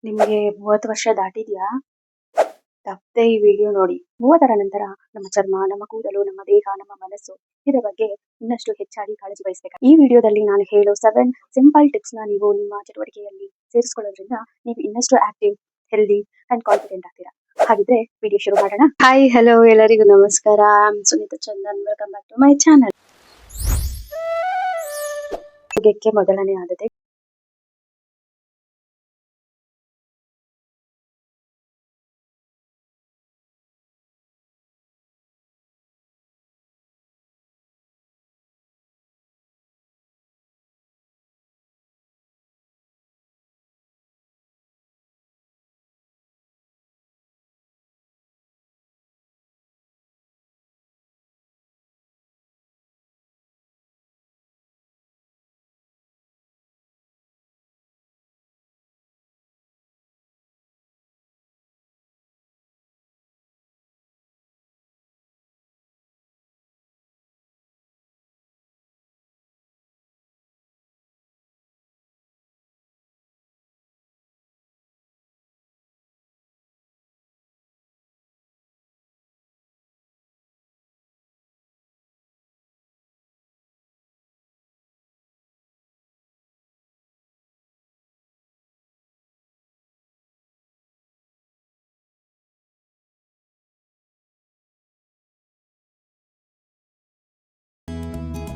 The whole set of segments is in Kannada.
ನಿಮಗೆ 30 ವರ್ಷ ದಾಟಿದ್ಯಾ? ತಪ್ಪದೆ ಈ ವಿಡಿಯೋ ನೋಡಿ. 30ರ ನಂತರ ನಮ್ಮ ಚರ್ಮ, ನಮ್ಮ ಕೂದಲು, ನಮ್ಮ ದೇಹ, ನಮ್ಮ ಮನಸ್ಸು ಇದರ ಬಗ್ಗೆ ಇನ್ನಷ್ಟು ಹೆಚ್ಚಾಗಿ ಕಾಳಜಿ ವಹಿಸಬೇಕು. ಈ ವಿಡಿಯೋದಲ್ಲಿ ನಾನು ಹೇಳೋ 7 ಸಿಂಪಲ್ ಟಿಪ್ಸ್ ನ ನೀವು ನಿಮ್ಮ ಚಟುವಟಿಕೆಯಲ್ಲಿ ಸೇರಿಸಿಕೊಳ್ಳೋದ್ರಿಂದ ನೀವು ಇನ್ನಷ್ಟು ಆಕ್ಟಿವ್, ಹೆಲ್ದಿ ಅಂಡ್ ಕಾನ್ಫಿಡೆಂಟ್ ಆಗ್ತೀರಾ. ಹಾಗಿದ್ರೆ ವಿಡಿಯೋ ಶುರು ಮಾಡೋಣ. ಹಾಯ್, ಹಲೋ, ಎಲ್ಲರಿಗೂ ನಮಸ್ಕಾರ. Sunita Chandan, welcome back to my channel. ಆರೋಗ್ಯಕ್ಕೆ ಮೊದಲನೇ ಆದ್ಯತೆ.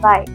ಬಾಯ್.